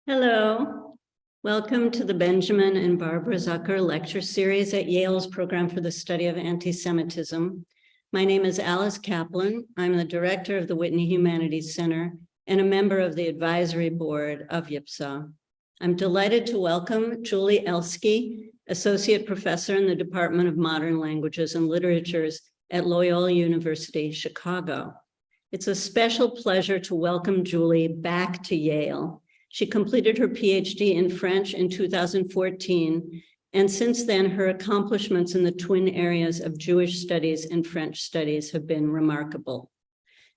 Hello, welcome to the Benjamin and Barbara Zucker lecture series at Yale's Program for the Study of Antisemitism. My name is Alice Kaplan. I'm the director of the Whitney Humanities Center and a member of the advisory board of YPSA. I'm delighted to welcome Julia Elsky, associate professor in the Department of Modern Languages and Literatures at Loyola University Chicago. It's a special pleasure to welcome Julie back to Yale. She completed her PhD in French in 2014, and since then, her accomplishments in the twin areas of Jewish studies and French studies have been remarkable.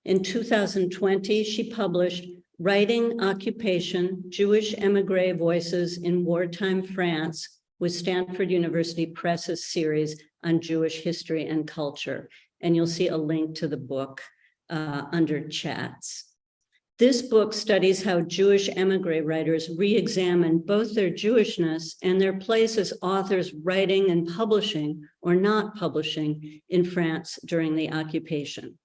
In 2020, she published Writing, Occupation, Jewish Émigré Voices in Wartime France with Stanford University Press's series on Jewish history and culture. And you'll see a link to the book under chats. This book studies how Jewish émigré writers re-examine both their Jewishness and their place as authors writing and publishing or not publishing in France during the occupation.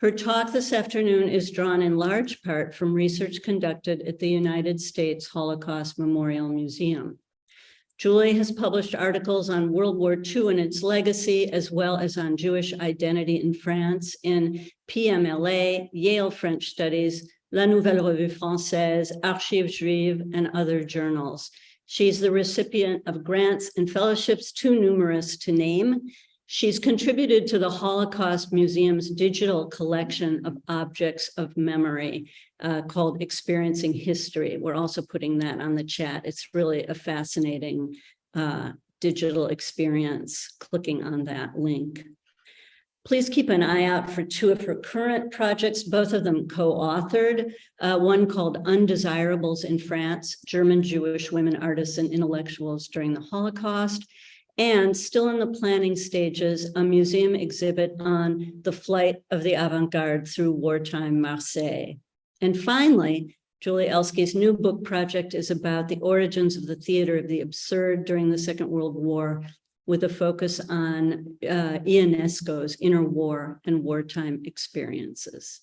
Her talk this afternoon is drawn in large part from research conducted at the United States Holocaust Memorial Museum. Julie has published articles on World War II and its legacy, as well as on Jewish identity in France in PMLA, Yale French Studies, La Nouvelle Revue Française, Archives Juives, and other journals. She's the recipient of grants and fellowships too numerous to name. She's contributed to the Holocaust Museum's digital collection of objects of memory called Experiencing History. We're also putting that on the chat. It's really a fascinating digital experience, clicking on that link. Please keep an eye out for two of her current projects, both of them co-authored, one called Undesirables in France, German Jewish Women Artists and Intellectuals During the Holocaust, and still in the planning stages, a museum exhibit on the flight of the avant-garde through wartime Marseille. And finally, Julia Elsky's new book project is about the origins of the theater of the absurd during the Second World War, with a focus on Ionesco's interwar and wartime experiences.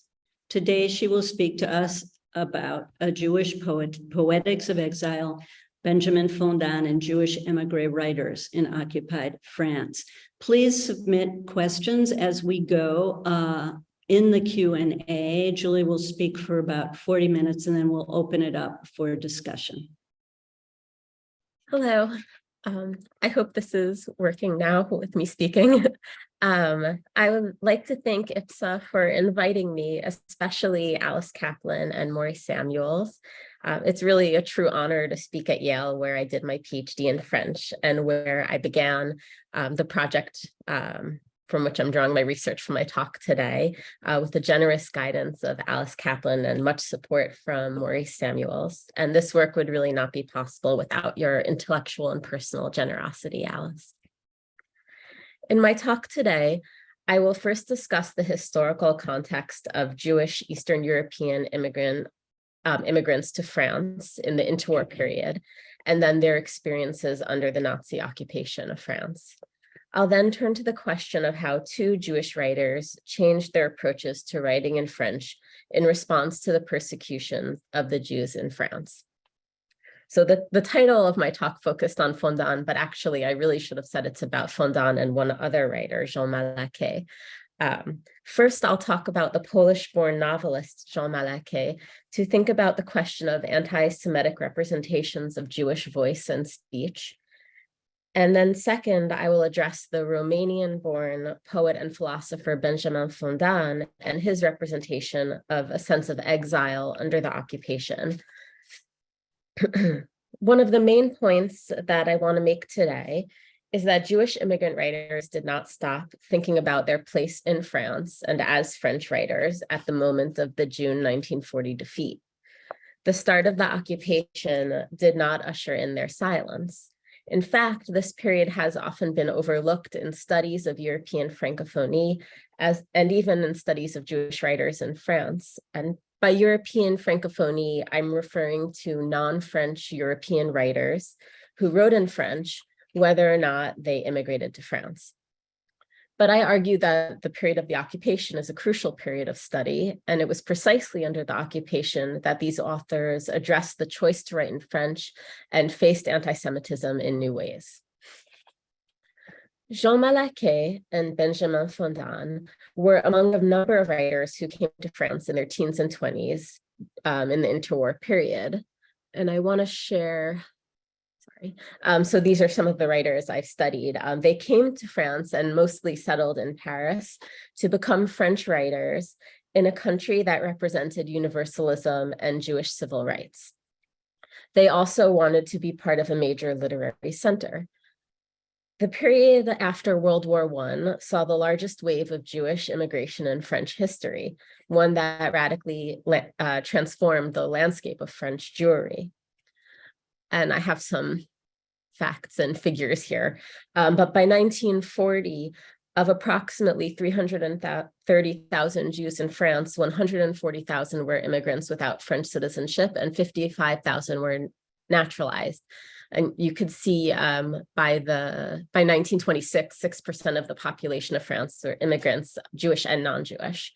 Today, she will speak to us about a Jewish Poetics of Exile, Benjamin Fondane, and Jewish émigré writers in occupied France. Please submit questions as we go in the Q&A. Julie will speak for about 40 minutes, and then we'll open it up for discussion. Hello. I hope this is working now with me speaking. I would like to thank YPSA for inviting me, especially Alice Kaplan and Maurice Samuels. It's really a true honor to speak at Yale, where I did my PhD in French and where I began the project from which I'm drawing my research for my talk today, with the generous guidance of Alice Kaplan and much support from Maurice Samuels. And this work would really not be possible without your intellectual and personal generosity, Alice. In my talk today, I will first discuss the historical context of Jewish Eastern European immigrants to France in the interwar period, and then their experiences under the Nazi occupation of France. I'll then turn to the question of how two Jewish writers changed their approaches to writing in French in response to the persecution of the Jews in France. So the title of my talk focused on Fondane, but actually I really should have said it's about Fondane and one other writer, Jean Malaquais. First, I'll talk about the Polish-born novelist Jean Malaquais to think about the question of anti-Semitic representations of Jewish voice and speech. And then second, I will address the Romanian-born poet and philosopher Benjamin Fondane and his representation of a sense of exile under the occupation. One of the main points that I want to make today is that Jewish immigrant writers did not stop thinking about their place in France and as French writers at the moment of the June 1940 defeat. The start of the occupation did not usher in their silence. In fact, this period has often been overlooked in studies of European Francophonie and even in studies of Jewish writers in France. And by European Francophonie, I'm referring to non-French European writers who wrote in French, whether or not they immigrated to France. But I argue that the period of the occupation is a crucial period of study, and it was precisely under the occupation that these authors addressed the choice to write in French and faced anti-Semitism in new ways. Jean Malaquais and Benjamin Fondane were among a number of writers who came to France in their teens and 20s in the interwar period. And I want to share, so these are some of the writers I've studied. They came to France and mostly settled in Paris to become French writers in a country that represented universalism and Jewish civil rights. They also wanted to be part of a major literary center. The period after World War I saw the largest wave of Jewish immigration in French history, one that radically transformed the landscape of French Jewry. And I have some facts and figures here. But by 1940, of approximately 330,000 Jews in France, 140,000 were immigrants without French citizenship and 55,000 were naturalized. And you could see by 1926, 6% of the population of France were immigrants, Jewish and non-Jewish.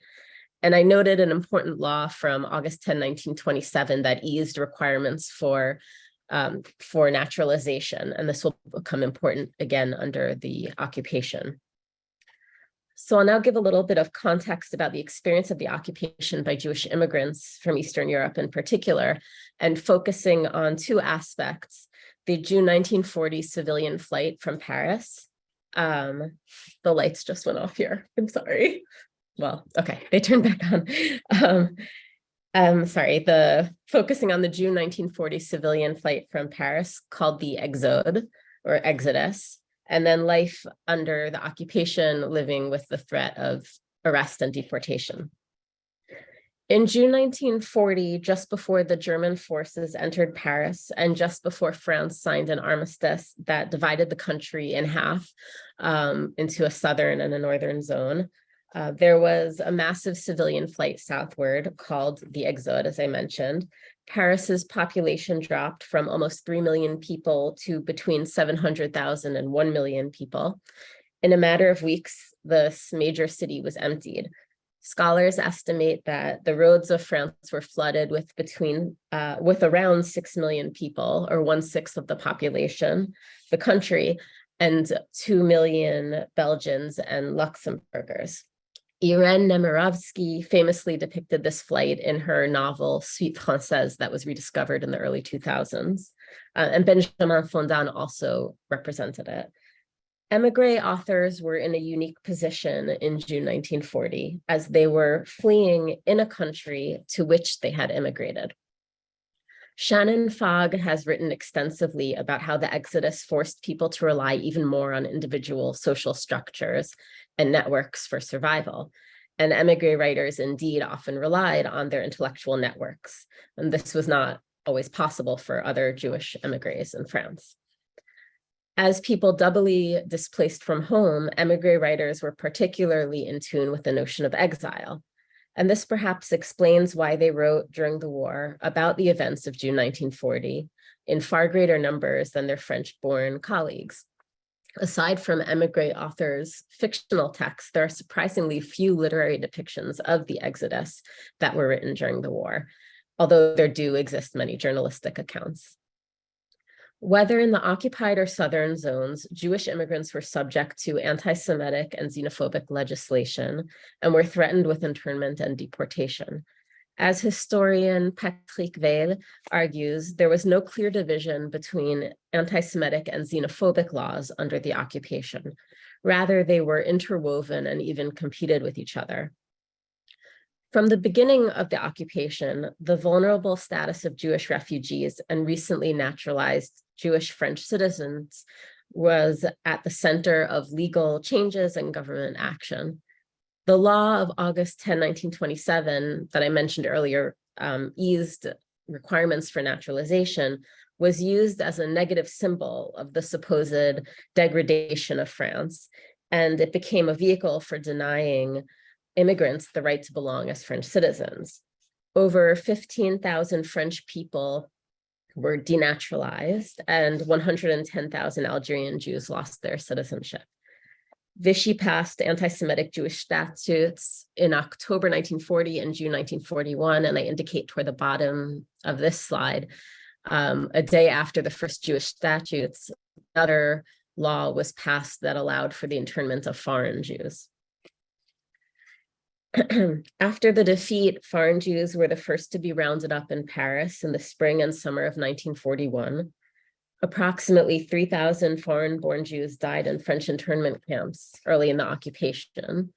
And I noted an important law from August 10, 1927 that eased requirements for naturalization. And this will become important again under the occupation. So I'll now give a little bit of context about the experience of the occupation by Jewish immigrants from Eastern Europe in particular, and focusing on two aspects: the June 1940 civilian flight from Paris. The lights just went off here. I'm sorry. Well, okay, they turned back on. Focusing on the June 1940 civilian flight from Paris called the Exode or Exodus, and then life under the occupation, living with the threat of arrest and deportation. In June 1940, just before the German forces entered Paris and just before France signed an armistice that divided the country in half into a southern and a northern zone, there was a massive civilian flight southward called the Exode, as I mentioned. Paris's population dropped from almost 3 million people to between 700,000 and 1 million people. In a matter of weeks, this major city was emptied. Scholars estimate that the roads of France were flooded with around 6 million people, or 1/6 of the population, the country, and 2 million Belgians and Luxembourgers. Irène Nemirovsky famously depicted this flight in her novel Suite Française that was rediscovered in the early 2000s. And Benjamin Fondane also represented it. Émigré authors were in a unique position in June 1940, as they were fleeing in a country to which they had immigrated. Shannon Fogg has written extensively about how the Exodus forced people to rely even more on individual social structures and networks for survival. And émigré writers indeed often relied on their intellectual networks. And this was not always possible for other Jewish émigrés in France. As people doubly displaced from home, émigré writers were particularly in tune with the notion of exile. And this perhaps explains why they wrote during the war about the events of June 1940 in far greater numbers than their French-born colleagues. Aside from émigré authors' fictional texts, there are surprisingly few literary depictions of the Exodus that were written during the war, although there do exist many journalistic accounts. Whether in the occupied or southern zones, Jewish immigrants were subject to anti-Semitic and xenophobic legislation and were threatened with internment and deportation. As historian Patrick Weil argues, there was no clear division between anti-Semitic and xenophobic laws under the occupation. Rather, they were interwoven and even competed with each other. From the beginning of the occupation, the vulnerable status of Jewish refugees and recently naturalized Jewish French citizens was at the center of legal changes and government action. The law of August 10, 1927, that I mentioned earlier, eased requirements for naturalization, was used as a negative symbol of the supposed degradation of France, and it became a vehicle for denying immigrants the right to belong as French citizens. Over 15,000 French people were denaturalized, and 110,000 Algerian Jews lost their citizenship. Vichy passed anti-Semitic Jewish statutes in October 1940 and June 1941, and I indicate toward the bottom of this slide, a day after the first Jewish statutes, another law was passed that allowed for the internment of foreign Jews. After the defeat, foreign Jews were the first to be rounded up in Paris in the spring and summer of 1941. Approximately 3,000 foreign-born Jews died in French internment camps early in the occupation.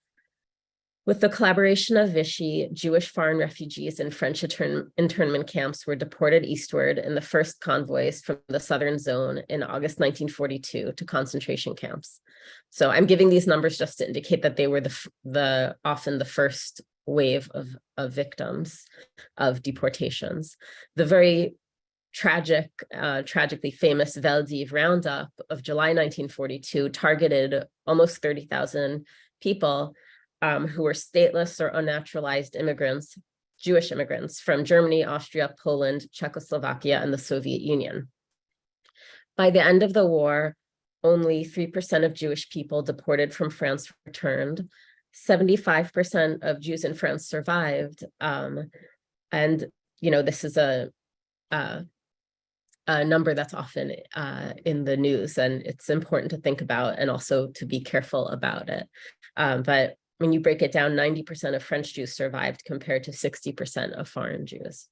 With the collaboration of Vichy, Jewish foreign refugees in French internment camps were deported eastward in the first convoys from the southern zone in August 1942 to concentration camps. So I'm giving these numbers just to indicate that they were often the first wave of victims of deportations. The very tragically famous Veldiv roundup of July 1942 targeted almost 30,000 people who were stateless or unnaturalized immigrants, Jewish immigrants from Germany, Austria, Poland, Czechoslovakia, and the Soviet Union. By the end of the war, only 3% of Jewish people deported from France returned. 75% of Jews in France survived. And, you know, this is a number that's often in the news, and it's important to think about and also to be careful about it. But when you break it down, 90% of French Jews survived compared to 60% of foreign Jews.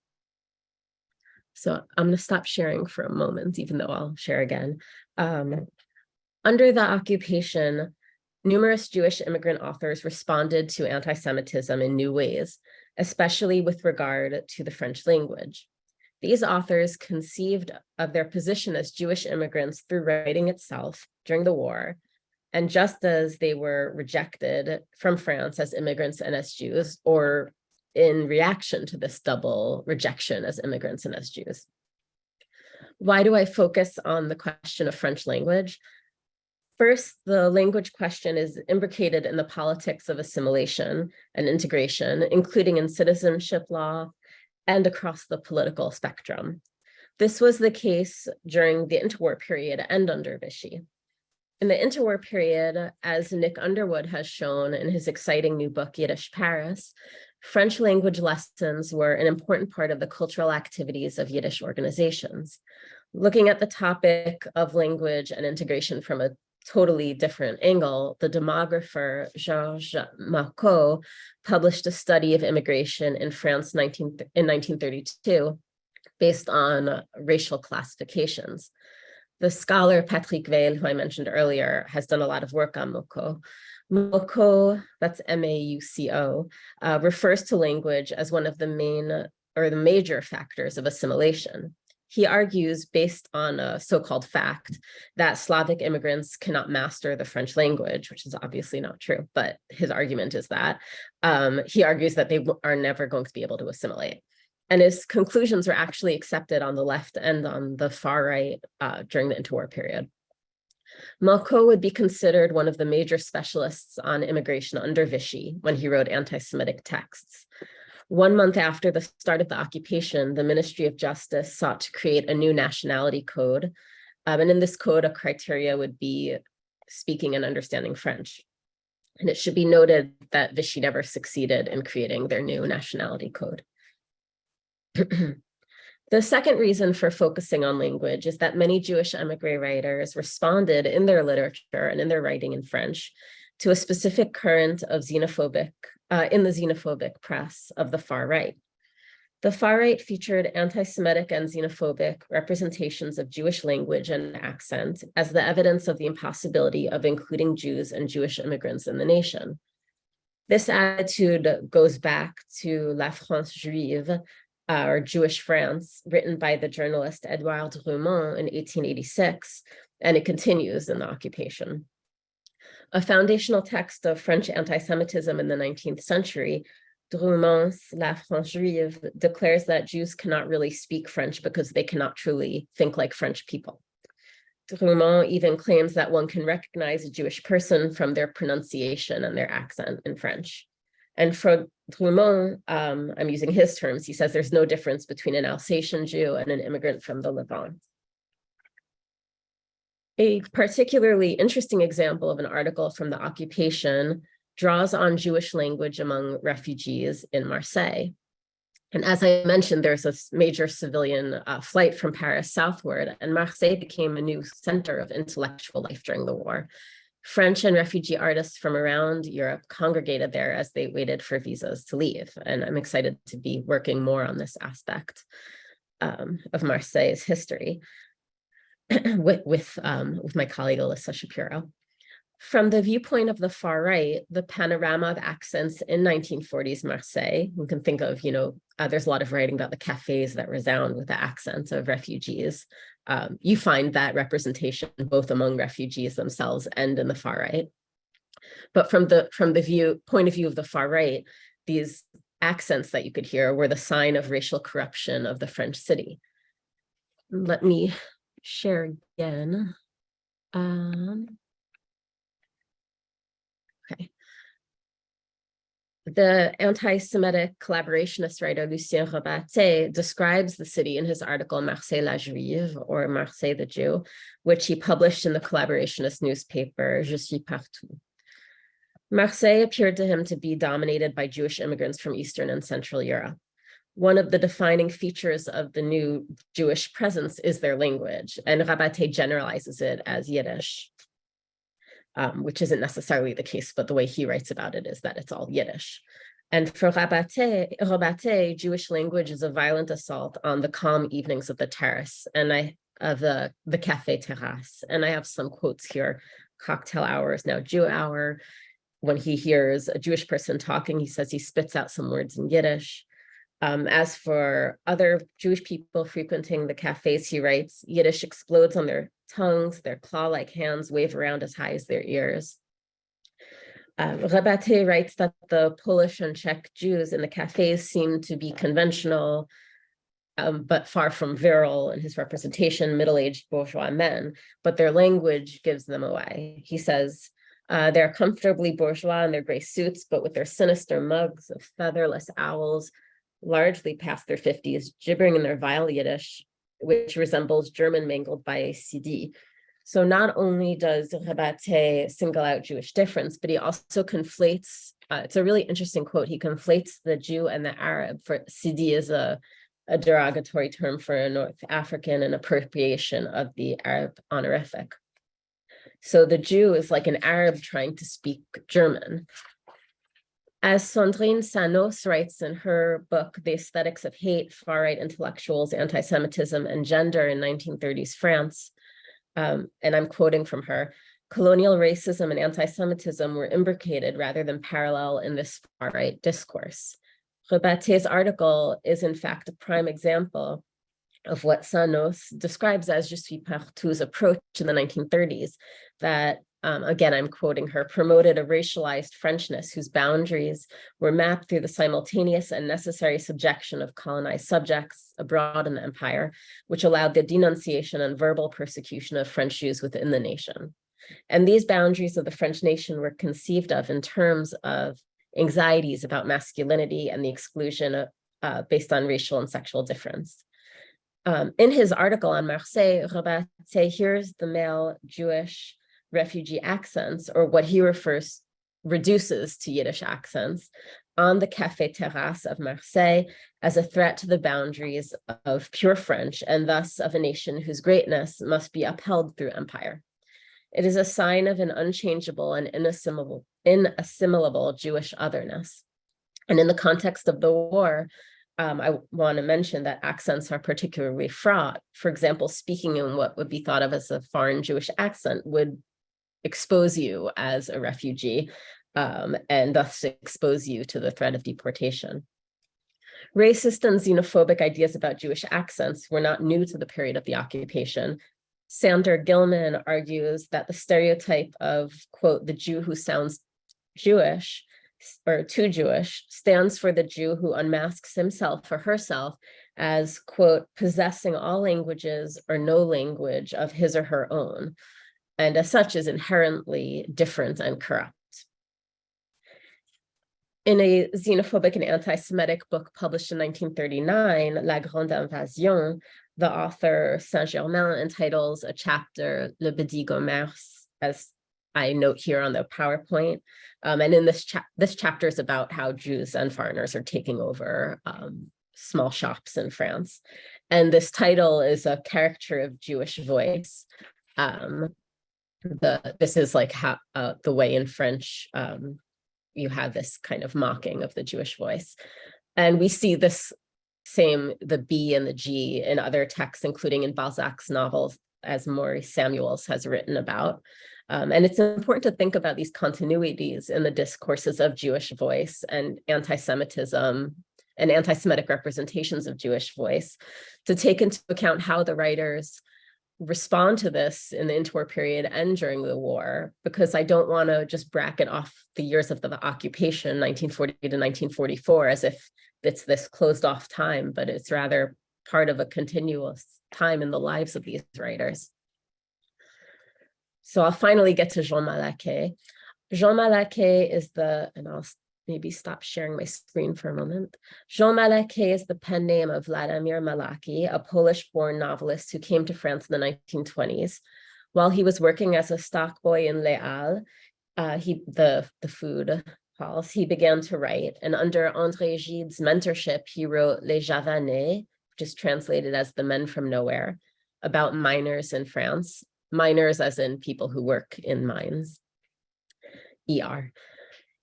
So I'm going to stop sharing for a moment, even though I'll share again. Under the occupation, numerous Jewish immigrant authors responded to anti-Semitism in new ways, especially with regard to the French language. These authors conceived of their position as Jewish immigrants through writing itself during the war, and just as they were rejected from France as immigrants and as Jews, or in reaction to this double rejection as immigrants and as Jews. Why do I focus on the question of French language? First, the language question is imbricated in the politics of assimilation and integration, including in citizenship law and across the political spectrum. This was the case during the interwar period and under Vichy. In the interwar period, as Nick Underwood has shown in his exciting new book, Yiddish Paris, French language lessons were an important part of the cultural activities of Yiddish organizations. Looking at the topic of language and integration from a totally different angle, the demographer Georges Malaquais published a study of immigration in France in 1932 based on racial classifications. The scholar Patrick Weil, who I mentioned earlier, has done a lot of work on Malaquais. Malaquais, that's M-A-U-C-O, refers to language as one of the main or the major factors of assimilation. He argues, based on a so-called fact, that Slavic immigrants cannot master the French language, which is obviously not true, but his argument is that. He argues that they are never going to be able to assimilate. And his conclusions were actually accepted on the left and on the far right during the interwar period. Malaquais would be considered one of the major specialists on immigration under Vichy when he wrote anti-Semitic texts. 1 month after the start of the occupation, the Ministry of Justice sought to create a new nationality code. And in this code, a criteria would be speaking and understanding French. And it should be noted that Vichy never succeeded in creating their new nationality code. The second reason for focusing on language is that many Jewish émigré writers responded in their literature and in their writing in French to a specific current of xenophobic, in the xenophobic press of the far right. The far right featured anti-Semitic and xenophobic representations of Jewish language and accent as the evidence of the impossibility of including Jews and Jewish immigrants in the nation. This attitude goes back to La France Juive, or Jewish France, written by the journalist Edouard Drumont in 1886, and it continues in the occupation. A foundational text of French anti-Semitism in the 19th century, Drumont's La France Juive declares that Jews cannot really speak French because they cannot truly think like French people. Drumont even claims that one can recognize a Jewish person from their pronunciation and their accent in French. And for Drumont, I'm using his terms, he says there's no difference between an Alsatian Jew and an immigrant from the Levant. A particularly interesting example of an article from the occupation draws on Jewish language among refugees in Marseille. And as I mentioned, there's a major civilian flight from Paris southward, and Marseille became a new center of intellectual life during the war. French and refugee artists from around Europe congregated there as they waited for visas to leave. And I'm excited to be working more on this aspect of Marseille's history with my colleague Alyssa Shapiro. From the viewpoint of the far right, the panorama of accents in 1940s Marseille, you can think of, there's a lot of writing about the cafes that resound with the accents of refugees. You find that representation both among refugees themselves and in the far right. But from the point of view of the far right, these accents that you could hear were the sign of racial corruption of the French city. Let me share again. Okay. The anti-Semitic collaborationist writer Lucien Rebatté describes the city in his article Marseille la Juive, or Marseille the Jew, which he published in the collaborationist newspaper Je suis partout. Marseille appeared to him to be dominated by Jewish immigrants from Eastern and Central Europe. One of the defining features of the new Jewish presence is their language, and Rebatté generalizes it as Yiddish. Which isn't necessarily the case, but the way he writes about it is that it's all Yiddish. And for Rebatté, Jewish language is a violent assault on the calm evenings of the terrace and the cafe terrace. And I have some quotes here. Cocktail hour is now Jew hour. When he hears a Jewish person talking, he says he spits out some words in Yiddish. As for other Jewish people frequenting the cafes, he writes, Yiddish explodes on their tongues, their claw-like hands wave around as high as their ears. Rebatté writes that the Polish and Czech Jews in the cafes seem to be conventional, but far from virile in his representation, middle-aged bourgeois men, but their language gives them away. He says, they're comfortably bourgeois in their gray suits, but with their sinister mugs of featherless owls, largely past their 50s, gibbering in their vile Yiddish, which resembles German mangled by a CD. So not only does Rebatté single out Jewish difference, but he also conflates, it's a really interesting quote, he conflates the Jew and the Arab. For CD is a derogatory term for a North African, an appropriation of the Arab honorific. So the Jew is like an Arab trying to speak German. As Sandrine Sanos writes in her book, The Aesthetics of Hate, Far-Right Intellectuals, Anti-Semitism, and Gender in 1930s France, and I'm quoting from her, colonial racism and anti-Semitism were imbricated rather than parallel in this far-right discourse. Rebatté's article is in fact a prime example of what Sanos describes as Je suis partout's approach in the 1930s, that again, I'm quoting her, promoted a racialized Frenchness whose boundaries were mapped through the simultaneous and necessary subjection of colonized subjects abroad in the empire, which allowed the denunciation and verbal persecution of French Jews within the nation. And these boundaries of the French nation were conceived of in terms of anxieties about masculinity and the exclusion based on racial and sexual difference. In his article on Marseille, Rebatté hears the male Jewish refugee accents, or what he reduces to Yiddish accents, on the Café Terrasse of Marseille as a threat to the boundaries of pure French and thus of a nation whose greatness must be upheld through empire. It is a sign of an unchangeable and inassimilable Jewish otherness. And in the context of the war, I want to mention that accents are particularly fraught. For example, speaking in what would be thought of as a foreign Jewish accent would expose you as a refugee and thus expose you to the threat of deportation. Racist and xenophobic ideas about Jewish accents were not new to the period of the occupation. Sander Gilman argues that the stereotype of, quote, the Jew who sounds Jewish or too Jewish stands for the Jew who unmasks himself or herself as, quote, possessing all languages or no language of his or her own, and as such is inherently different and corrupt. In a xenophobic and anti-Semitic book published in 1939, La Grande Invasion, the author Saint-Germain entitles a chapter Le Petit Commerce, as I note here on the PowerPoint. And in this chapter is about how Jews and foreigners are taking over small shops in France. And this title is a caricature of Jewish voice. This is like how the way in French you have this kind of mocking of the Jewish voice. And we see this the B and the G in other texts, including in Balzac's novels, as Maurice Samuels has written about. And it's important to think about these continuities in the discourses of Jewish voice and anti-Semitism and anti-Semitic representations of Jewish voice, to take into account how the writers respond to this in the interwar period and during the war, because I don't want to just bracket off the years of the occupation, 1940 to 1944, as if it's this closed off time, but it's rather part of a continuous time in the lives of these writers. So I'll finally get to Jean Malaquais. Jean Malaquais is and I'll maybe stop sharing my screen for a moment. Jean Malaquais is the pen name of Vladimir Malaquais, a Polish-born novelist who came to France in the 1920s. While he was working as a stock boy in Les Halles, the food halls, he began to write. And under André Gide's mentorship, he wrote Les Javanais, which is translated as The Men from Nowhere, about miners in France. Miners as in people who work in mines, ER.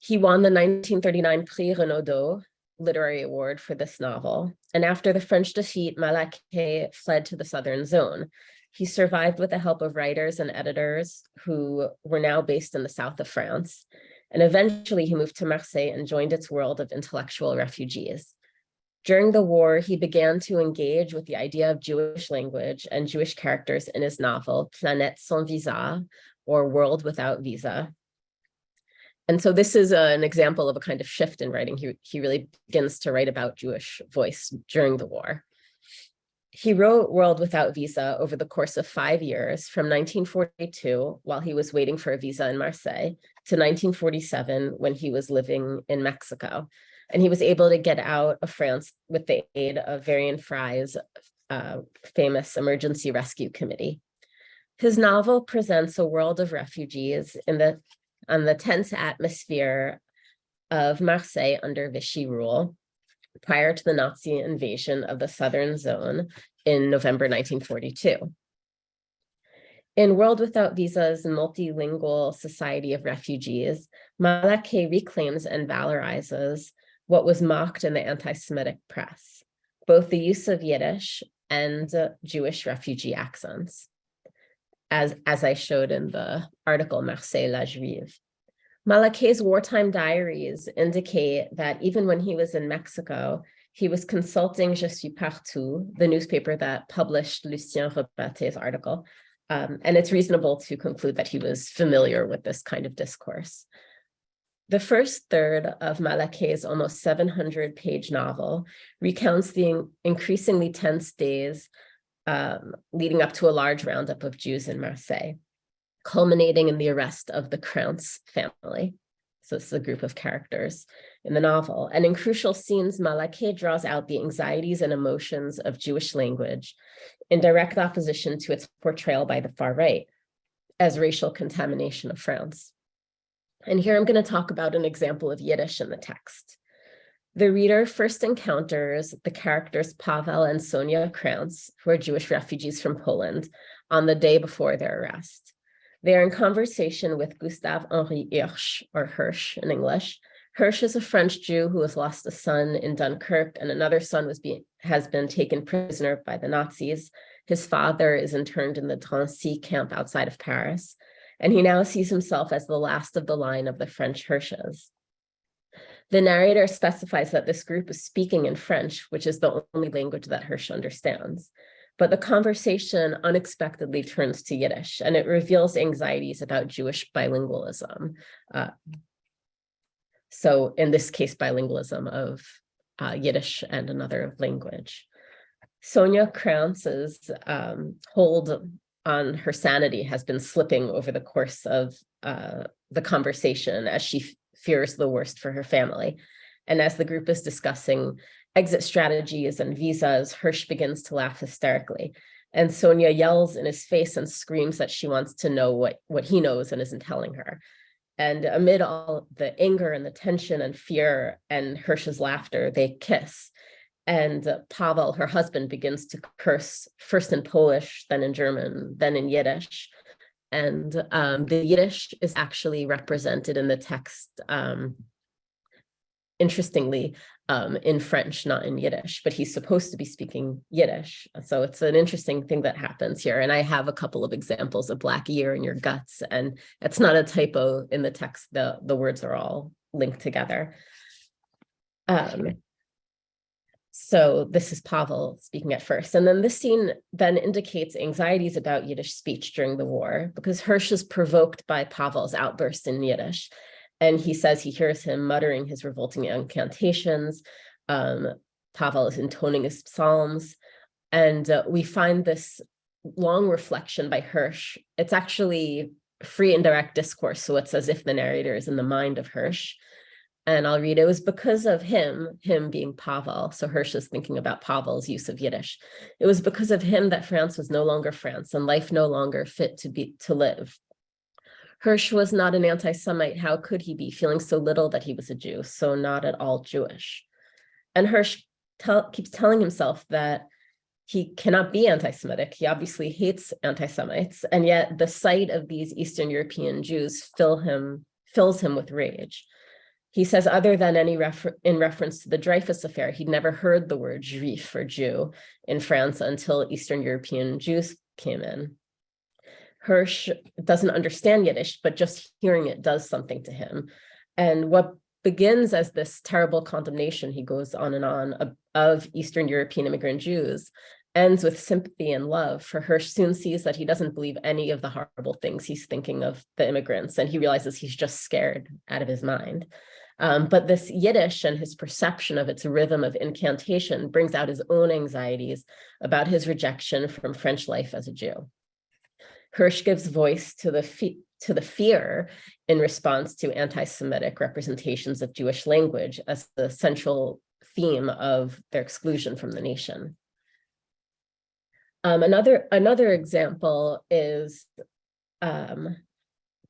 He won the 1939 Prix Renaudot Literary Award for this novel. And after the French defeat, Malaquais fled to the Southern Zone. He survived with the help of writers and editors who were now based in the south of France. And eventually he moved to Marseille and joined its world of intellectual refugees. During the war, he began to engage with the idea of Jewish language and Jewish characters in his novel, Planète sans visa, or World Without Visa. And so this is an example of a kind of shift in writing. He really begins to write about Jewish voice during the war. He wrote World Without Visa over the course of 5 years, from 1942, while he was waiting for a visa in Marseille, to 1947, when he was living in Mexico. And he was able to get out of France with the aid of Varian Fry's famous Emergency Rescue Committee. His novel presents a world of refugees on the tense atmosphere of Marseille under Vichy rule, prior to the Nazi invasion of the Southern Zone in November 1942. In World Without Visa's multilingual society of refugees, Malaquais reclaims and valorizes what was mocked in the anti-Semitic press, both the use of Yiddish and Jewish refugee accents, as I showed in the article Marseille la Juive. Malaquais' wartime diaries indicate that even when he was in Mexico, he was consulting Je suis partout, the newspaper that published Lucien Rebatte's article. And it's reasonable to conclude that he was familiar with this kind of discourse. The first third of Malaquais' almost 700-page novel recounts the increasingly tense days leading up to a large roundup of Jews in Marseille, culminating in the arrest of the Krantz family. So this is a group of characters in the novel. And in crucial scenes, Malaquais draws out the anxieties and emotions of Jewish language in direct opposition to its portrayal by the far right as racial contamination of France. And here I'm going to talk about an example of Yiddish in the text. The reader first encounters the characters Pavel and Sonia Krantz, who are Jewish refugees from Poland, on the day before their arrest. They are in conversation with Gustave Henri Hirsch, or Hirsch in English. Hirsch is a French Jew who has lost a son in Dunkirk, and another son has been taken prisoner by the Nazis. His father is interned in the Drancy camp outside of Paris, and he now sees himself as the last of the line of the French Hirsches. The narrator specifies that this group is speaking in French, which is the only language that Hirsch understands. But the conversation unexpectedly turns to Yiddish, and it reveals anxieties about Jewish bilingualism. So in this case, bilingualism of Yiddish and another language. Sonia Krantz's hold on her sanity has been slipping over the course of the conversation as she fears the worst for her family. And as the group is discussing exit strategies and visas, Hirsch begins to laugh hysterically. And Sonia yells in his face and screams that she wants to know what he knows and isn't telling her. And amid all the anger and the tension and fear and Hirsch's laughter, they kiss. And Pavel, her husband, begins to curse, first in Polish, then in German, then in Yiddish. And the Yiddish is actually represented in the text, interestingly, in French, not in Yiddish, but he's supposed to be speaking Yiddish. So it's an interesting thing that happens here. And I have a couple of examples of black ear in your guts, and it's not a typo in the text. The words are all linked together. So this is Pavel speaking at first. And then this scene then indicates anxieties about Yiddish speech during the war, because Hirsch is provoked by Pavel's outburst in Yiddish. And he says he hears him muttering his revolting incantations. Pavel is intoning his psalms. And we find this long reflection by Hirsch. It's actually free and direct discourse. So it's as if the narrator is in the mind of Hirsch. And I'll read, it was because of him being Pavel. So Hirsch is thinking about Pavel's use of Yiddish. It was because of him that France was no longer France and life no longer fit to live. Hirsch was not an anti-Semite. How could he be, feeling so little that he was a Jew, so not at all Jewish? And Hirsch keeps telling himself that he cannot be anti-Semitic. He obviously hates anti-Semites. And yet the sight of these Eastern European Jews fills him with rage. He says, other than in reference to the Dreyfus affair, he'd never heard the word juif or Jew in France until Eastern European Jews came in. Hirsch doesn't understand Yiddish, but just hearing it does something to him. And what begins as this terrible condemnation, he goes on and on, of Eastern European immigrant Jews, ends with sympathy and love. For Hirsch soon sees that he doesn't believe any of the horrible things he's thinking of the immigrants, and he realizes he's just scared out of his mind. But this Yiddish and his perception of its rhythm of incantation brings out his own anxieties about his rejection from French life as a Jew. Hirsch gives voice to the fear in response to anti-Semitic representations of Jewish language as the central theme of their exclusion from the nation. Another example is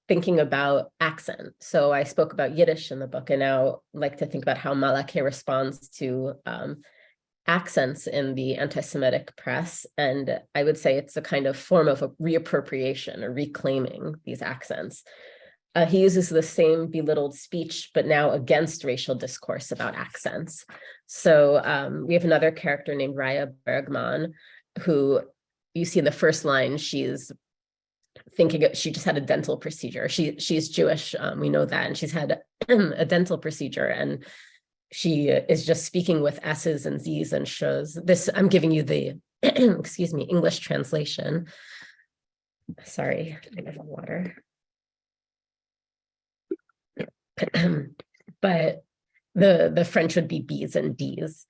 thinking about accent. So I spoke about Yiddish in the book, and now I like to think about how Malaquais responds to accents in the anti-Semitic press. And I would say it's a kind of form of a reappropriation or reclaiming these accents. He uses the same belittled speech, but now against racial discourse about accents. So we have another character named Raya Bergman, who you see in the first line, she's thinking she just had a dental procedure. She's Jewish, we know that, and she's had a dental procedure, and she is just speaking with S's and Z's and shows this. I'm giving you the excuse me, English translation. Sorry, I have water. But the French would be B's and D's.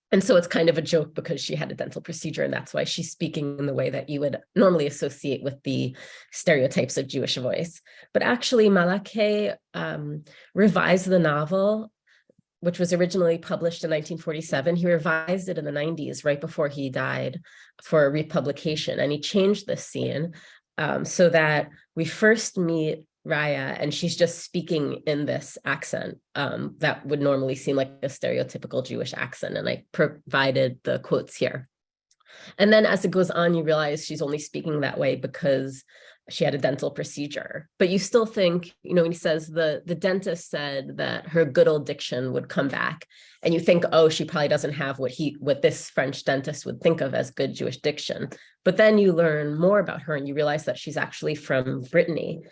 And so it's kind of a joke because she had a dental procedure, and that's why she's speaking in the way that you would normally associate with the stereotypes of Jewish voice. But actually, Malaquais revised the novel, which was originally published in 1947. He revised it in the 90s, right before he died, for a republication. And he changed this scene so that we first meet Raya, and she's just speaking in this accent that would normally seem like a stereotypical Jewish accent. And I provided the quotes here. And then as it goes on, you realize she's only speaking that way because she had a dental procedure. But you still think, when he says the dentist said that her good old diction would come back, and you think, oh, she probably doesn't have what this French dentist would think of as good Jewish diction. But then you learn more about her, and you realize that she's actually from Brittany.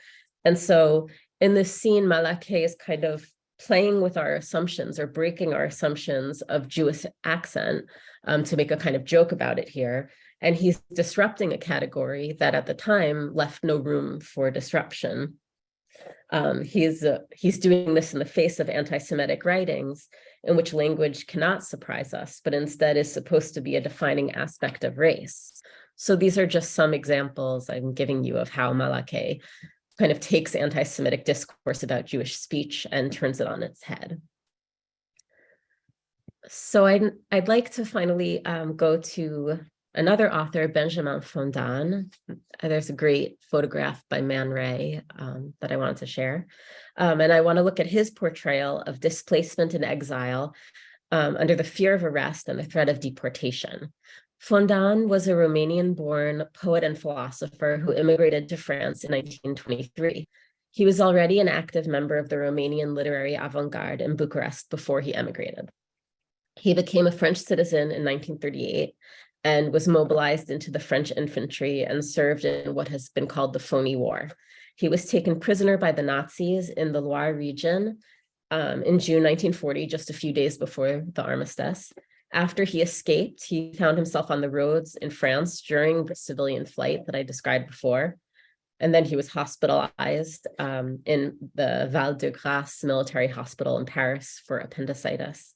And so in this scene, Malaquais is kind of playing with our assumptions or breaking our assumptions of Jewish accent to make a kind of joke about it here. And he's disrupting a category that at the time left no room for disruption. He's doing this in the face of anti-Semitic writings in which language cannot surprise us, but instead is supposed to be a defining aspect of race. So these are just some examples I'm giving you of how Malaquais kind of takes anti-Semitic discourse about Jewish speech and turns it on its head. So I'd like to finally go to another author, Benjamin Fondane. There's a great photograph by Man Ray that I wanted to share. And I want to look at his portrayal of displacement and exile under the fear of arrest and the threat of deportation. Fondane was a Romanian-born poet and philosopher who immigrated to France in 1923. He was already an active member of the Romanian literary avant-garde in Bucharest before he emigrated. He became a French citizen in 1938 and was mobilized into the French infantry and served in what has been called the Phony War. He was taken prisoner by the Nazis in the Loire region in June 1940, just a few days before the armistice. After he escaped, he found himself on the roads in France during the civilian flight that I described before. And then he was hospitalized in the Val-de-Grâce military hospital in Paris for appendicitis.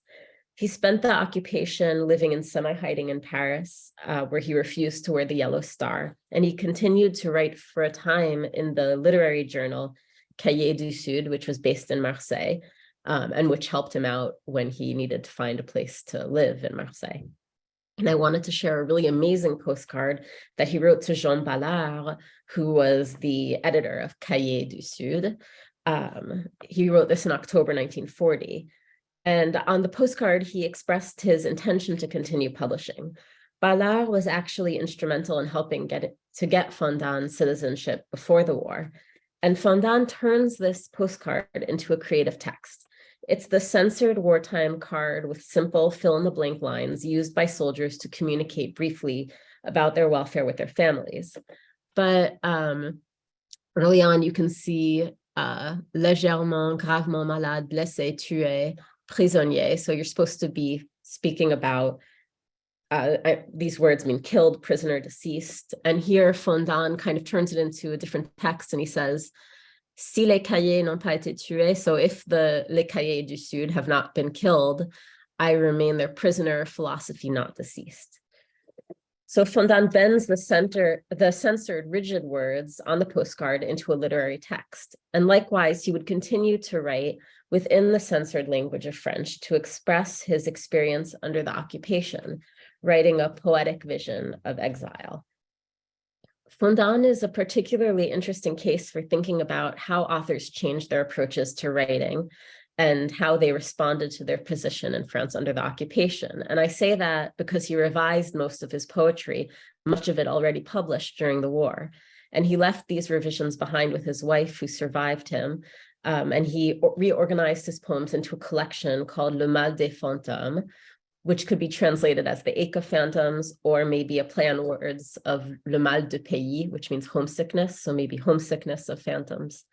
He spent the occupation living in semi-hiding in Paris, where he refused to wear the yellow star. And he continued to write for a time in the literary journal Cahiers du Sud, which was based in Marseille, and which helped him out when he needed to find a place to live in Marseille. And I wanted to share a really amazing postcard that he wrote to Jean Ballard, who was the editor of Cahiers du Sud. He wrote this in October 1940. And on the postcard, he expressed his intention to continue publishing. Ballard was actually instrumental in helping get Fondane citizenship before the war. And Fondane turns this postcard into a creative text. It's the censored wartime card with simple fill-in-the-blank lines used by soldiers to communicate briefly about their welfare with their families. But early on, you can see légèrement, gravement malade, blessé, tué, prisonnier. So you're supposed to be speaking about, these words mean killed, prisoner, deceased. And here Fondane kind of turns it into a different text and he says, si les cahiers n'ont pas été tués, so if les cahiers du Sud have not been killed, I remain their prisoner, philosophy not deceased. So Fondane bends the censored rigid words on the postcard into a literary text. And likewise, he would continue to write within the censored language of French to express his experience under the occupation, writing a poetic vision of exile. Fondane is a particularly interesting case for thinking about how authors changed their approaches to writing and how they responded to their position in France under the occupation. And I say that because he revised most of his poetry, much of it already published during the war. And he left these revisions behind with his wife who survived him. And he reorganized his poems into a collection called Le Mal des Fantômes, which could be translated as the ache of phantoms, or maybe a play on words of Le Mal de Pays, which means homesickness, so maybe homesickness of phantoms.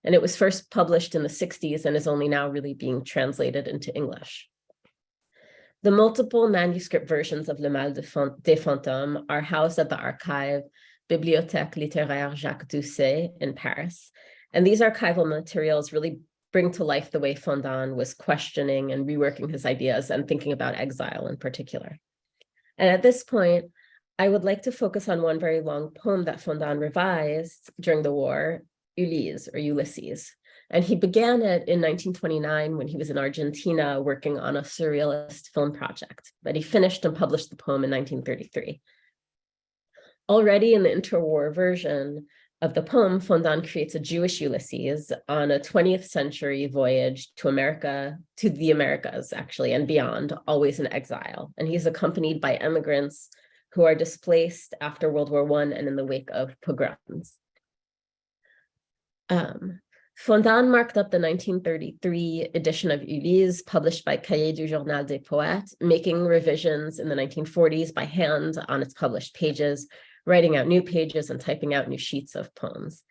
And it was first published in the 60s and is only now really being translated into English. The multiple manuscript versions of Le Mal des Fantômes are housed at the archive Bibliothèque littéraire Jacques Doucet in Paris. And these archival materials really bring to life the way Fondane was questioning and reworking his ideas and thinking about exile in particular. And at this point, I would like to focus on one very long poem that Fondane revised during the war, Ulysse, or Ulysses. And he began it in 1929 when he was in Argentina working on a surrealist film project, but he finished and published the poem in 1933. Already in the interwar version of the poem, Fondane creates a Jewish Ulysses on a 20th century voyage to the Americas, actually, and beyond, always in exile. And he's accompanied by immigrants who are displaced after World War I and in the wake of pogroms. Fondane marked up the 1933 edition of Ulysse, published by Cahiers du Journal des Poètes, making revisions in the 1940s by hand on its published pages, writing out new pages and typing out new sheets of poems.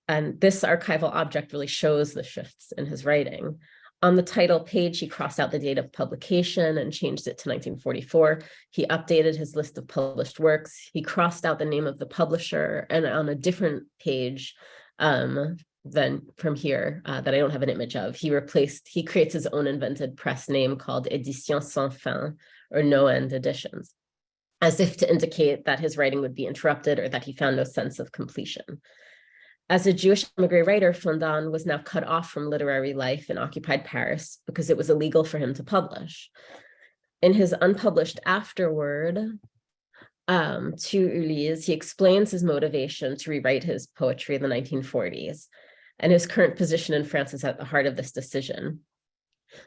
And this archival object really shows the shifts in his writing. On the title page, he crossed out the date of publication and changed it to 1944. He updated his list of published works. He crossed out the name of the publisher, and on a different page than from here that I don't have an image of, he creates his own invented press name called Éditions Sans Fin, or No End Editions, as if to indicate that his writing would be interrupted or that he found no sense of completion. As a Jewish émigré writer, Fondane was now cut off from literary life in occupied Paris because it was illegal for him to publish. In his unpublished afterword to Ulysse, he explains his motivation to rewrite his poetry in the 1940s, and his current position in France is at the heart of this decision.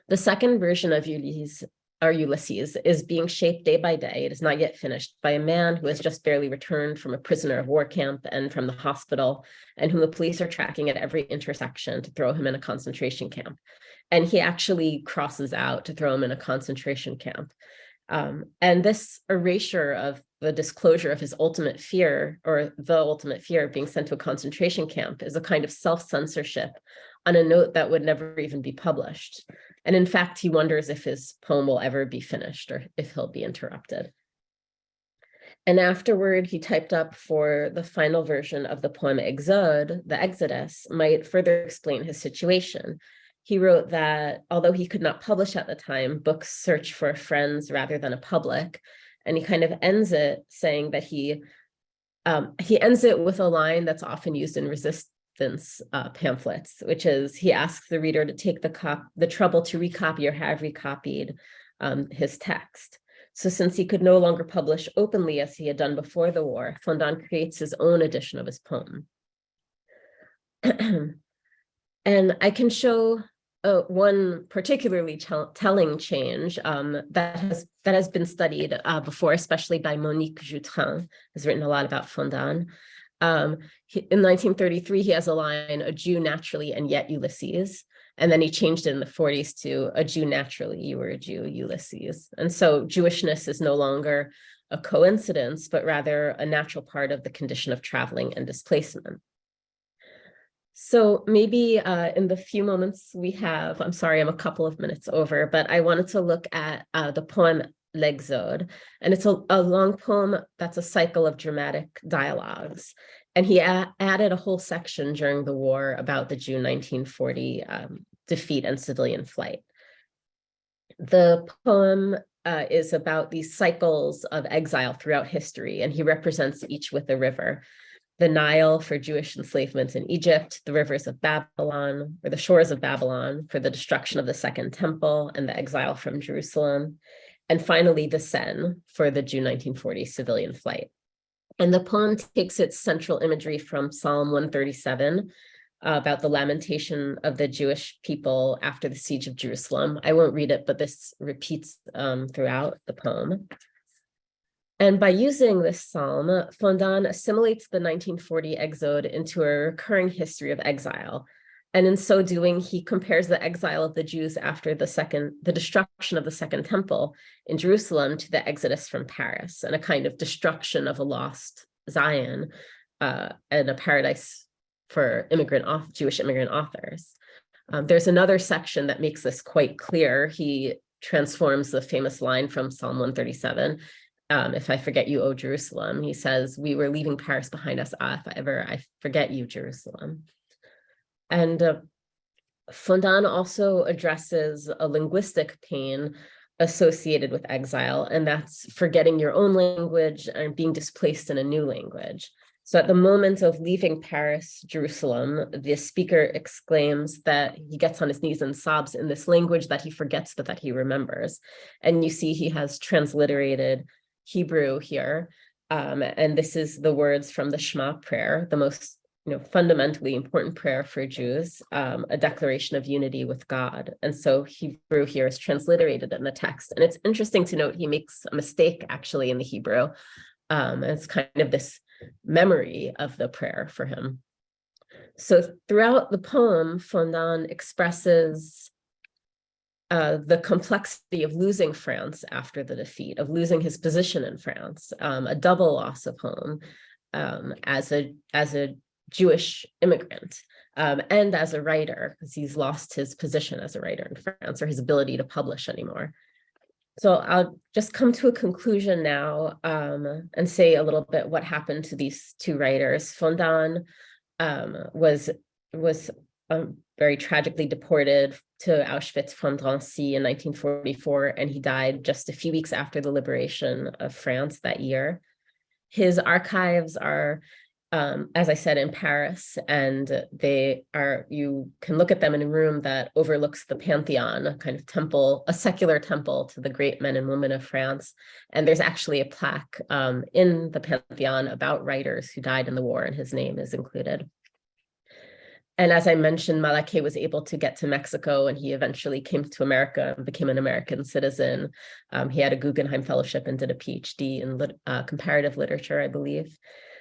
The second version of Ulysses is being shaped day by day. It is not yet finished, by a man who has just barely returned from a prisoner of war camp and from the hospital, and whom the police are tracking at every intersection to throw him in a concentration camp. And he actually crosses out to throw him in a concentration camp. And this erasure of the disclosure of his ultimate fear, or the ultimate fear of being sent to a concentration camp, is a kind of self-censorship on a note that would never even be published. And in fact, he wonders if his poem will ever be finished or if he'll be interrupted. And afterward, he typed up for the final version of the poem Exode, the Exodus, might further explain his situation. He wrote that although he could not publish at the time, books search for friends rather than a public. And he kind of ends it saying that he ends it with a line that's often used in resistance pamphlets, which is, he asks the reader to take the trouble to recopy or have recopied his text. So since he could no longer publish openly as he had done before the war, Fondane creates his own edition of his poem. And I can show one particularly telling change that has been studied before, especially by Monique Jutrin, who's written a lot about Fondane. In 1933, he has a line, "A Jew naturally and yet Ulysses." And then he changed it in the 40s to "A Jew naturally, you were a Jew, Ulysses." And so Jewishness is no longer a coincidence, but rather a natural part of the condition of traveling and displacement. So maybe in the few moments we have, I'm sorry, I'm a couple of minutes over, but I wanted to look at the poem L'Exode. And it's a long poem that's a cycle of dramatic dialogues. And he added a whole section during the war about the June 1940 defeat and civilian flight. The poem is about these cycles of exile throughout history, and he represents each with a river. The Nile for Jewish enslavement in Egypt, the rivers of Babylon, or the shores of Babylon for the destruction of the Second Temple and the exile from Jerusalem, and finally the Seine for the June 1940 civilian flight. And the poem takes its central imagery from Psalm 137 about the lamentation of the Jewish people after the siege of Jerusalem. I won't read it, but this repeats throughout the poem. And by using this psalm, Fondane assimilates the 1940 exode into a recurring history of exile. And in so doing, he compares the exile of the Jews after the destruction of the Second Temple in Jerusalem to the exodus from Paris, and a kind of destruction of a lost Zion and a paradise for Jewish immigrant authors. There's another section that makes this quite clear. He transforms the famous line from Psalm 137, "If I forget you, O Jerusalem," he says, "We were leaving Paris behind us. If ever I forget you, Jerusalem." And Fondane also addresses a linguistic pain associated with exile, and that's forgetting your own language and being displaced in a new language. So at the moment of leaving Paris, Jerusalem, the speaker exclaims that he gets on his knees and sobs in this language that he forgets but that he remembers. And you see he has transliterated Hebrew here. And this is the words from the Shema prayer, the most fundamentally important prayer for Jews, a declaration of unity with God. And so Hebrew here is transliterated in the text. And it's interesting to note he makes a mistake actually in the Hebrew. It's kind of this memory of the prayer for him. So throughout the poem, Fondane expresses the complexity of losing France after the defeat, of losing his position in France, a double loss of home as a Jewish immigrant and as a writer, because he's lost his position as a writer in France, or his ability to publish anymore. So I'll just come to a conclusion now and say a little bit what happened to these two writers. Fondane was very tragically deported to Auschwitz from Drancy in 1944, and he died just a few weeks after the liberation of France that year. His archives are as I said, in Paris, and you can look at them in a room that overlooks the Pantheon, a kind of temple, a secular temple to the great men and women of France. And there's actually a plaque in the Pantheon about writers who died in the war, and his name is included. And as I mentioned, Malaquais was able to get to Mexico, and he eventually came to America and became an American citizen. He had a Guggenheim Fellowship and did a PhD in comparative literature, I believe.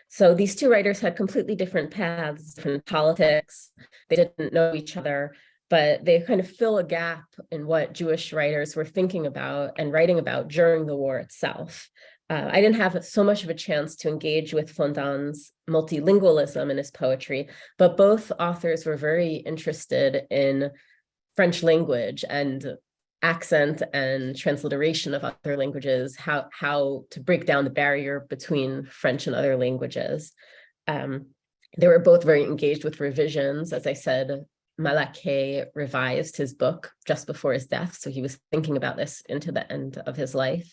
So these two writers had completely different paths, different politics. They didn't know each other, but they kind of fill a gap in what Jewish writers were thinking about and writing about during the war itself. I didn't have so much of a chance to engage with Fondane's multilingualism in his poetry, but both authors were very interested in French language and accent and transliteration of other languages, how to break down the barrier between French and other languages. They were both very engaged with revisions. As I said, Malaquais revised his book just before his death, so he was thinking about this into the end of his life.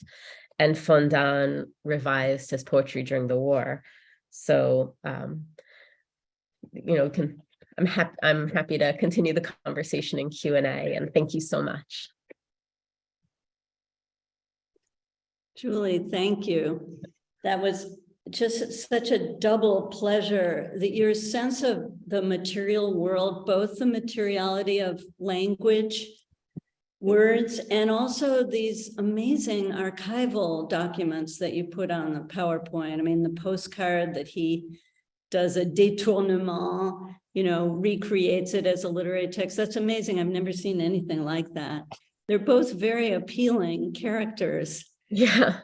And Fondane revised his poetry during the war. So, I'm happy to continue the conversation in Q&A, and thank you so much. Julie, thank you. That was just such a double pleasure, that your sense of the material world, both the materiality of language, words, and also these amazing archival documents that you put on the PowerPoint. I mean, the postcard that he does a détournement, recreates it as a literary text. That's amazing. I've never seen anything like that. They're both very appealing characters. Yeah.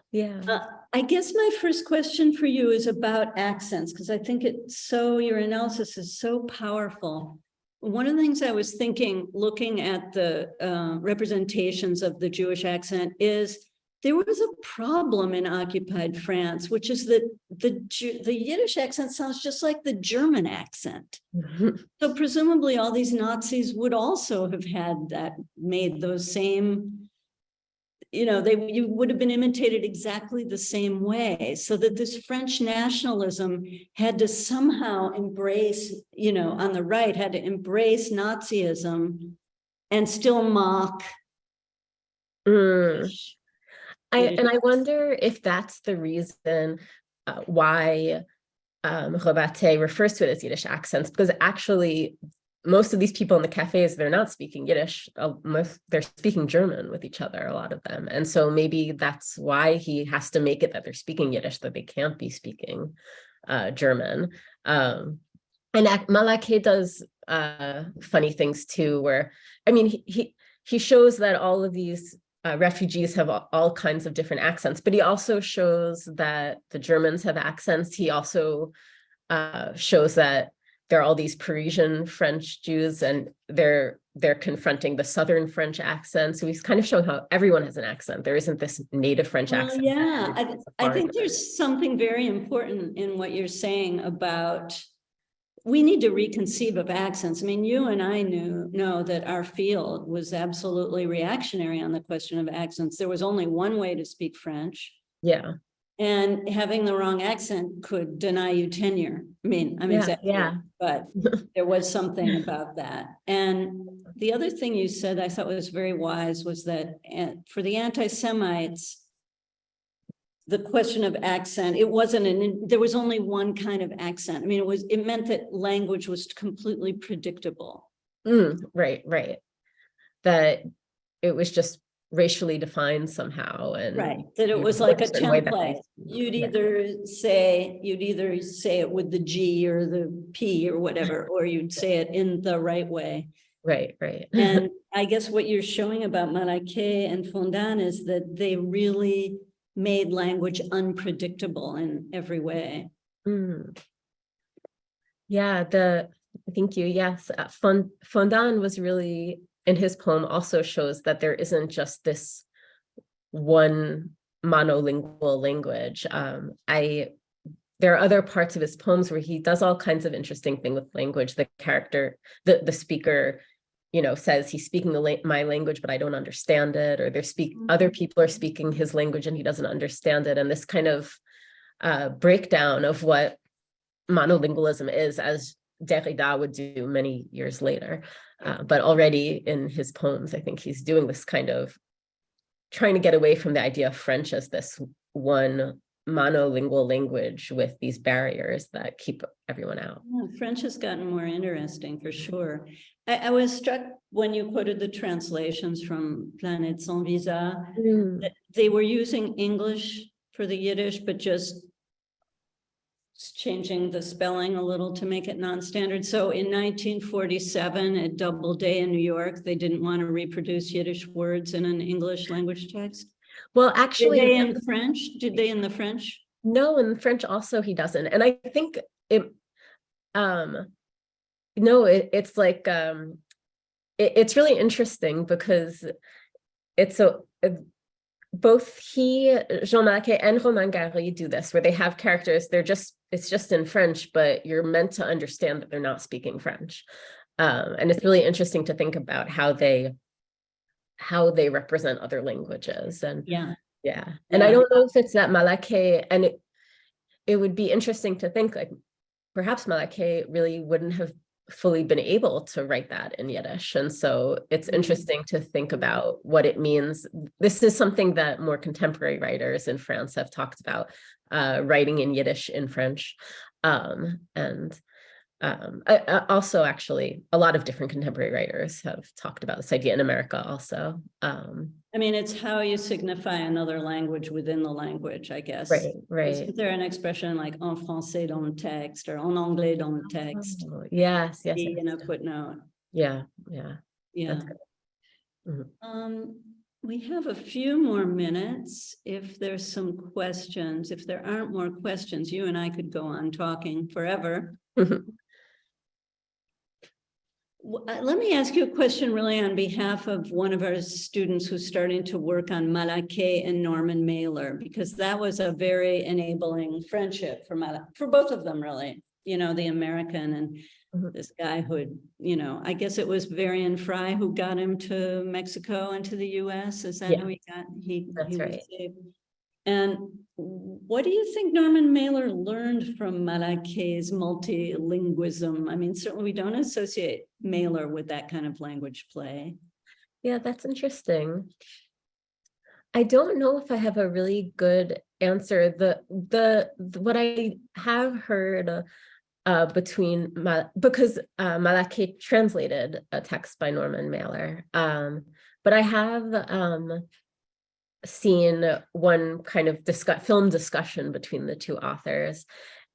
I guess my first question for you is about accents, because I think your analysis is so powerful. One of the things I was thinking, looking at the representations of the Jewish accent, is there was a problem in occupied France, which is that the Yiddish accent sounds just like the German accent. So presumably all these Nazis would also have had made those same, you would have been imitated exactly the same way, so that this French nationalism had to somehow embrace, on the right, had to embrace Nazism and still mock. I wonder if that's the reason why Robertet refers to it as Yiddish accents, because actually most of these people in the cafes, they're not speaking Yiddish. They're speaking German with each other, a lot of them. And so maybe that's why he has to make it that they're speaking Yiddish, that they can't be speaking German. And Malaquais does funny things too, where, he shows that all of these refugees have all kinds of different accents, but he also shows that the Germans have accents. He also shows that there are all these Parisian French Jews, and they're confronting the Southern French accent. So he's kind of showing how everyone has an accent. There isn't this native French accent. Yeah, I think there's something very important in what you're saying about, we need to reconceive of accents. I mean, you and I know that our field was absolutely reactionary on the question of accents. There was only one way to speak French. Yeah. And having the wrong accent could deny you tenure. I'm exaggerating, but there was something about that. And the other thing you said I thought was very wise was that for the anti-Semites, the question of accent, there was only one kind of accent. It meant that language was completely predictable. Right. That it was just racially defined somehow, and right, that it was like a template. You'd either say it with the G or the P or whatever, or you'd say it in the right way. Right. And I guess what you're showing about Malaquais and Fondane is that they really made language unpredictable in every way. Yeah, thank you. Yes, Fondane was really, in his poem, also shows that there isn't just this one monolingual language. There are other parts of his poems where he does all kinds of interesting things with language. The speaker, says he's speaking my language, but I don't understand it, or other people are speaking his language and he doesn't understand it. And this kind of breakdown of what monolingualism is, as Derrida would do many years later. But already in his poems, I think he's doing this kind of trying to get away from the idea of French as this one monolingual language with these barriers that keep everyone out. Yeah, French has gotten more interesting for sure. I was struck when you quoted the translations from Planète Sans Visa, that they were using English for the Yiddish, but just changing the spelling a little to make it non-standard. So in 1947 at Doubleday in New York, they didn't want to reproduce Yiddish words in an English language text. Well, actually, did they in French? Did they in the French? No, in French also he doesn't. And I think it, no, it's like, it's really interesting because it's both Jean Malaquais and Romain Gary do this, where they have characters, it's just in French, but you're meant to understand that they're not speaking French. And it's really interesting to think about how they represent other languages. And yeah. And I don't know if it's that Malaquais, and it would be interesting to think like perhaps Malaquais really wouldn't have fully been able to write that in Yiddish. And so it's interesting to think about what it means. This is something that more contemporary writers in France have talked about, writing in Yiddish in French. Also, actually, a lot of different contemporary writers have talked about this idea in America also. I mean, it's how you signify another language within the language, I guess. Right. Isn't there an expression like en français dans le texte or en anglais dans le texte? Oh, yes. In a footnote. Yeah. We have a few more minutes. If there's some questions, if there aren't more questions, you and I could go on talking forever. Let me ask you a question really on behalf of one of our students who's starting to work on Malaquais and Norman Mailer, because that was a very enabling friendship for both of them, really. You know, the American and this guy who had, you know, I guess it was Varian Fry who got him to Mexico and to the US. Is that how he got, That's he right. was saved? And what do you think Norman Mailer learned from Malaquais' multilingualism? I mean, certainly we don't associate Mailer with that kind of language play. Yeah, that's interesting. I don't know if I have a really good answer. What I have heard because Malaquais translated a text by Norman Mailer, but I have seen one kind of film discussion between the two authors,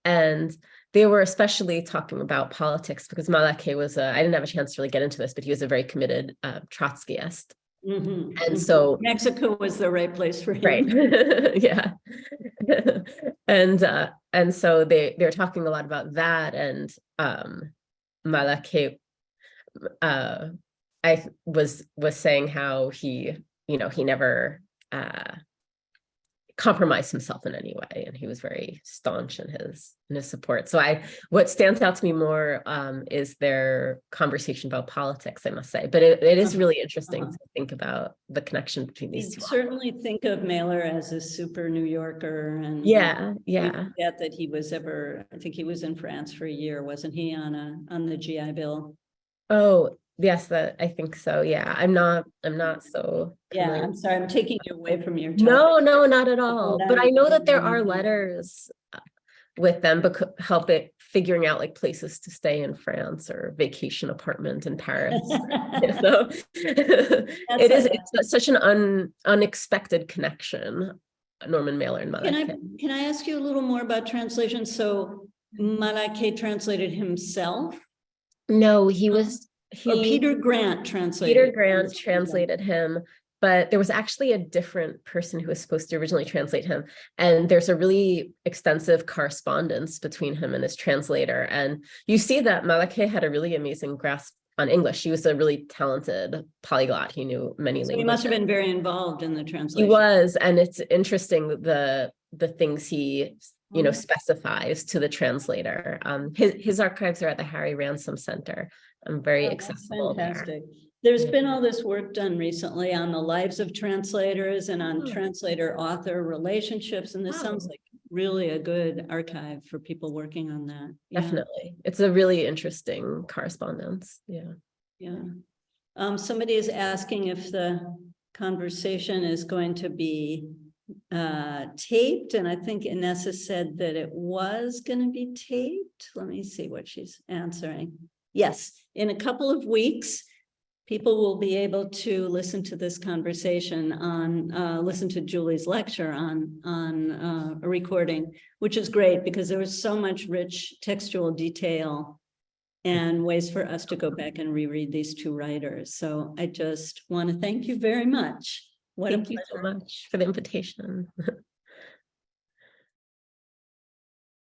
and they were especially talking about politics because Malaquais was I didn't have a chance to really get into this, but he was a very committed Trotskyist. And so Mexico was the right place for him. Right. Yeah. And so they're talking a lot about that, and Malaquais I was saying how he never compromised himself in any way, and he was very staunch in his support. So what stands out to me more is their conversation about politics, I must say. But it is really interesting to think about the connection between these two. Certainly think of Mailer as a super New Yorker, and forget that he was I think he was in France for a year, wasn't he, on the GI Bill? Oh, yes, I think so. Yeah, I'm not so. Yeah, I'm sorry, I'm taking you away from your topic. No, not at all. But I know that there are letters with them help it figuring out like places to stay in France or vacation apartment in Paris. So it's such an unexpected connection, Norman Mailer and Malaquais. Can I ask you a little more about translation? So Malaquais translated himself? No, Peter Grant translated. Peter Grant translated him, but there was actually a different person who was supposed to originally translate him. And there's a really extensive correspondence between him and his translator. And you see that Malaquais had a really amazing grasp on English. He was a really talented polyglot. He knew many languages. He must have been very involved in the translation. He was, and it's interesting the things he specifies to the translator. His archives are at the Harry Ransom Center. I'm very accessible. Fantastic. There's been all this work done recently on the lives of translators and on translator-author relationships, and this sounds like really a good archive for people working on that. Yeah. Definitely. It's a really interesting correspondence. Yeah. Yeah. Somebody is asking if the conversation is going to be taped, and I think Inessa said that it was going to be taped. Let me see what she's answering. Yes, in a couple of weeks, people will be able to listen to this conversation on, listen to Julie's lecture on a recording, which is great because there was so much rich textual detail and ways for us to go back and reread these two writers. So I just want to thank you very much. Thank you so much for the invitation.